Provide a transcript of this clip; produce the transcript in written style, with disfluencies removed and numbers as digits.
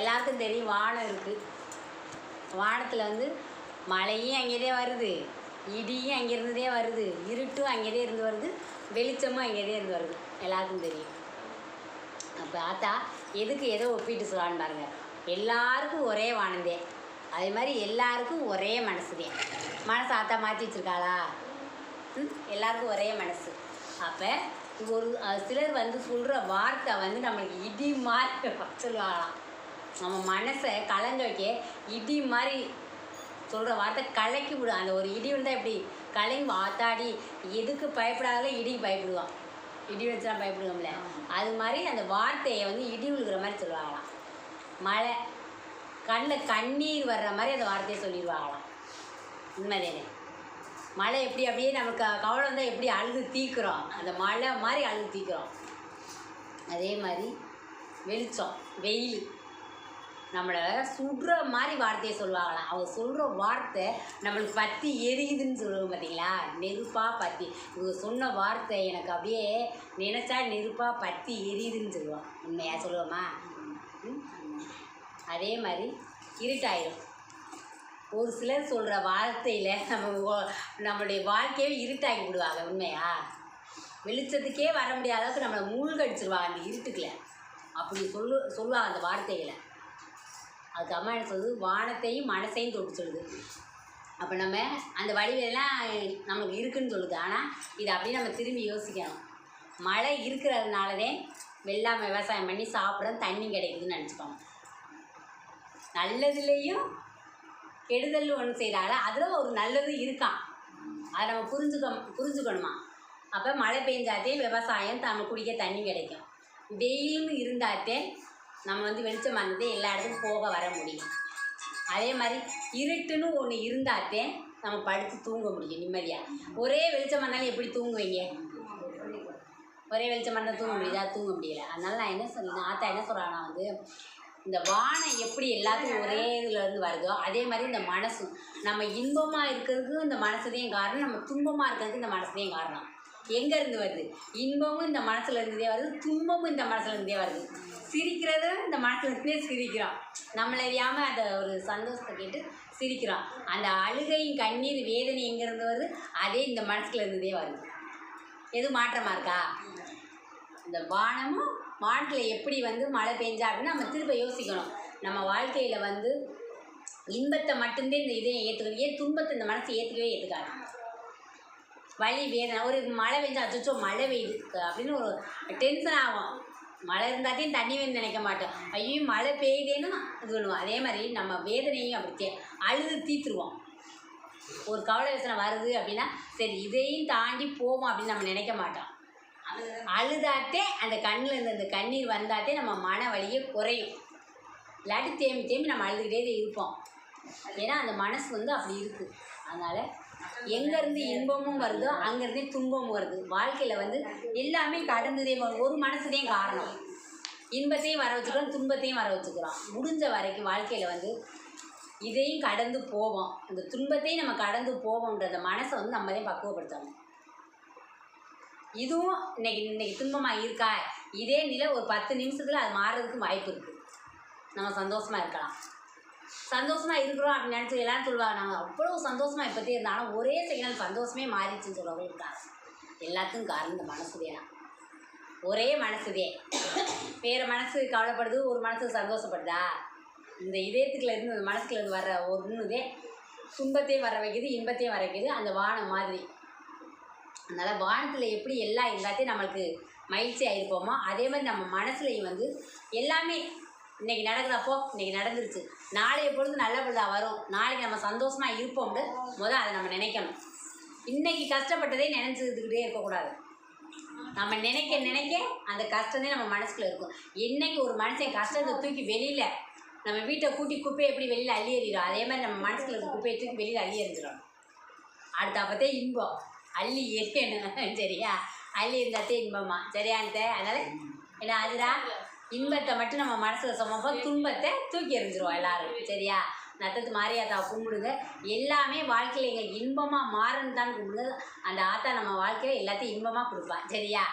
எல்லாருக்கும் தெரியும் வானம் இருக்குது. வானத்தில் வந்து மழையும் அங்கேயே வருது, இடியும் அங்கேருந்தே வருது, இருட்டும் அங்கேயே இருந்து வருது, வெளிச்சமும் அங்கேயே இருந்து வருது, எல்லாருக்கும் தெரியும். அப்போ ஆத்தா எதுக்கு ஏதோ ஒப்பிட்டு சொல்லான்னு பாருங்க. எல்லாருக்கும் ஒரே வானந்தே, அதே மாதிரி எல்லாருக்கும் ஒரே மனசுதே. மனசு ஆத்தா மாற்றி வச்சுருக்காளா? எல்லாருக்கும் ஒரே மனசு. அப்போ ஒரு சிலர் வந்து சொல்கிற வார்த்தை வந்து நம்மளுக்கு இடி மாதிரி சொல்லுவாங்களாம். நம்ம மனசை கலங்க வைக்க இடி மாதிரி சொல்கிற வார்த்தை கலக்கி விடும். அந்த ஒரு இடி வந்தால் எப்படி கலங்கி ஆத்தாடி எதுக்கு பயப்படாத இடிக்கு பயப்படுவான். இடி வச்சுலாம் பயப்படுவோம்ல, அது மாதிரி அந்த வார்த்தையை வந்து இடி விழுகிற மாதிரி சொல்லுவாங்களாம். மழை கண்ணில் கண்ணீர் வர்ற மாதிரி அந்த வார்த்தையை சொல்லிடுவாங்களாம். உண்மைதானே? மழை எப்படி அப்படியே நமக்கு கவலை வந்தால் எப்படி அழுது தீக்குறோம், அந்த மழை மாதிரி அழுது தீக்குறோம். அதே மாதிரி வெளிச்சம் வெயில் நம்மளை சுடுற மாதிரி வார்த்தையை சொல்லுவாங்களாம். அவங்க சொல்கிற வார்த்தை நம்மளுக்கு பற்றி எரியுதுன்னு சொல்லுவோம் பார்த்தீங்களா, நெருப்பாக பற்றி. இவங்க சொன்ன வார்த்தை எனக்கு அப்படியே நினச்சா நெருப்பாக பற்றி எரியுதுன்னு சொல்லுவோம். உண்மையாக சொல்லுவோமா? அதே மாதிரி இருட்டாயிடும். ஒரு சிலர் சொல்கிற வார்த்தையில் நம்மளுடைய வாழ்க்கையை இருட்டாக்கி விடுவாங்க. உண்மையா? வெளிச்சத்துக்கே வர முடியாத அளவுக்கு நம்மளை மூழ்கடிச்சிருவாங்க அந்த இருட்டுக்குள்ள. அப்படி சொல்லுவாங்க அந்த வார்த்தைகளை. அதுக்கு அம்மா என்ன சொல்லுது, வானத்தையும் மனசையும் தொட்டு சொல்லுது. அப்போ நம்ம அந்த வடிவெல்லாம் நமக்கு இருக்குதுன்னு சொல்லுது. ஆனால் இதை அப்படியே நம்ம திரும்பி யோசிக்கணும். மழை இருக்கிறதுனாலதே வெள்ளாமை விவசாயம் பண்ணி சாப்பிட்ற தண்ணி கிடைக்குதுன்னு நினச்சிக்கோங்க. நல்லதுலேயும் கெடுதல் ஒன்று செய்கிறால அதில் ஒரு நல்லது இருக்கான். அதை நம்ம புரிஞ்சுக்கணுமா. அப்போ மழை பெஞ்சாத்தே விவசாயம் நம்ம குடிக்க தண்ணி கிடைக்கும். வெயில்னு இருந்தாத்தே நம்ம வந்து வெளிச்சம் வந்ததே எல்லா இடத்துக்கும் போக வர முடியும். அதே மாதிரி இருட்டுன்னு ஒன்று இருந்தாத்தே நம்ம படுத்து தூங்க முடியும் நிம்மதியாக. ஒரே வெளிச்சம் வந்தாலும் எப்படி தூங்குவீங்க? ஒரே வெளிச்சம் வந்தால் தூங்க முடியுதா? தூங்க முடியலை. அதனால நான் என்ன சொன்னேன், ஆத்தா என்ன சொல்கிறாங்கன்னா வந்து இந்த வானம் எப்படி எல்லாத்துக்கும் ஒரே இதுலேருந்து வருதோ அதே மாதிரி இந்த மனசும் நம்ம இன்பமாக இருக்கிறதுக்கு இந்த மனசுதையும் காரணம், நம்ம துன்பமாக இருக்கிறதுக்கு இந்த மனசுதையும் காரணம். எங்கேருந்து வருது? இன்பமும் இந்த மனசுலேருந்தே வருது, துன்பமும் இந்த மனசுலேருந்தே வருது. சிரிக்கிறது இந்த மனசுலேருந்தே சிரிக்கிறோம். நம்மளை அறியாமல் அந்த ஒரு சந்தோஷத்தை கேட்டு சிரிக்கிறோம். அந்த அழுகையும் கண்ணீர் வேதனை எங்கேருந்து வருது? அதே இந்த மனசுலேருந்தே வருது. எதுவும் மாற்றமாக இருக்கா? இந்த வானத்தில் எப்படி வந்து மழை பெஞ்சா அப்படின்னு நம்ம திரும்ப யோசிக்கணும். நம்ம வாழ்க்கையில் வந்து இன்பத்தை மட்டும்தான் இந்த இதையும் ஏற்றுக்கணும். ஏன் துன்பத்தை இந்த மனசு ஏற்றுக்காது. வலி வேதனை ஒரு மழை பெஞ்சா அச்சோ மழை பெய்யுது அப்படின்னு ஒரு டென்ஷன் ஆகும். மழை இருந்தாத்தையும் தண்ணி வேணும்னு நினைக்க மாட்டோம். ஐயோ மழை பெய்யுதேன்னு இது பண்ணுவோம். அதே மாதிரி நம்ம வேதனையும் அப்படி அழுது தீத்துருவோம். ஒரு கவலை யோசனை வருது அப்படின்னா சரி இதையும் தாண்டி போவோம் அப்படின்னு நம்ம நினைக்க மாட்டோம். அழுதாத்தே அந்த கண்ணில் இருந்து அந்த கண்ணீர் வந்தாத்தே நம்ம மன வலியை குறையும். இல்லாட்டி தேம்பி நம்ம அழுதுகிட்டே இருப்போம். ஏன்னா அந்த மனசு வந்து அப்படி இருக்குது. அதனால் எங்கேருந்து இன்பமும் வருதோ அங்கேருந்தே துன்பமும் வருது. வாழ்க்கையில் வந்து எல்லாமே கடந்துதே ஒரு மனசுதே காரணம். இன்பத்தையும் வர வச்சுக்கிறோம், துன்பத்தையும் வர வச்சுக்கிறோம். முடிஞ்ச வரைக்கும் வாழ்க்கையில் வந்து இதையும் கடந்து போவோம், அந்த துன்பத்தையும் நம்ம கடந்து போவோம்ன்ற மனசை வந்து நம்ம தான் பக்குவப்படுத்தணும். இதுவும் இன்னைக்கு துன்பமாக இருக்கா, இதே நிலை ஒரு 10 நிமிஷத்தில் அது மாறுறதுக்கு வாய்ப்பு இருக்குது. நம்ம சந்தோஷமாக இருக்கலாம். சந்தோஷமாக இருக்கிறோம் அப்படின்னு நினச்சி எல்லாரும் சொல்லுவாங்க நாங்கள் அவ்வளோ சந்தோஷமாக இப்போத்தே இருந்தாலும் ஒரே செகண்ட் சந்தோஷமே மாறிடுச்சுன்னு சொல்கிறவங்க இருக்காங்க. எல்லாத்துக்கும் காரணம் இந்த மனசுதே தான். ஒரே மனசுதே. வேறு மனசு கவலைப்படுது, ஒரு மனசு சந்தோஷப்படுதா? இந்த இதயத்துக்குள்ள இருந்து அந்த மனசுக்குள்ள இருந்து வர்ற ஒன்றுதே துன்பத்தையும் வர வைக்கிது, இன்பத்தையும் வர வைக்கிது. அந்த வானம் மாதிரி. அதனால் வானத்தில் எப்படி எல்லாம் இருந்தாத்தையும் நம்மளுக்கு மகிழ்ச்சி ஆகிருப்போமோ அதே மாதிரி நம்ம மனசுலையும் வந்து எல்லாமே இன்றைக்கி நடக்கிறப்போ இன்றைக்கி நடந்துருச்சு, நாளைய பொழுது நல்ல பொழுதாக வரும், நாளைக்கு நம்ம சந்தோஷமாக இருப்போம்னு அதை நம்ம நினைக்கணும். இன்றைக்கி கஷ்டப்பட்டதே நினச்சிக்கிட்டே இருக்கக்கூடாது. நம்ம நினைக்க அந்த கஷ்டமே நம்ம மனசுக்குள்ளே இருக்கும். என்றைக்கு ஒரு மனுஷன் கஷ்டத்தை தூக்கி வெளியில் நம்ம வீட்டை கூட்டி குப்பையை எப்படி வெளியில் அள்ளி எறிகிறோம் அதே மாதிரி நம்ம மனசுக்குள்ள இருக்க குப்பையை தூக்கி வெளியில் அள்ளி எறிஞ்சிடும். அடுத்த அப்போத்தே இன்பம் அள்ளி எறியணும். சரியா? அள்ளி இருந்தாத்தே இன்பமா? சரியான்ட்ட? அதனால் என்ன அதுடா இன்பத்தை மட்டும் நம்ம மனசில் சுமப்போம், துன்பத்தை தூக்கி எறிஞ்சிருவோம் எல்லோரும். சரியா? நத்தத்து மாரியாத்தா கும்பிடுங்க. எல்லாமே வாழ்க்கையில் எங்களுக்கு இன்பமாக மாறன்னு தான் கும்பிடுங்க. அந்த ஆத்தா நம்ம வாழ்க்கையில் எல்லாத்தையும் இன்பமாக கொடுப்பான். சரியா?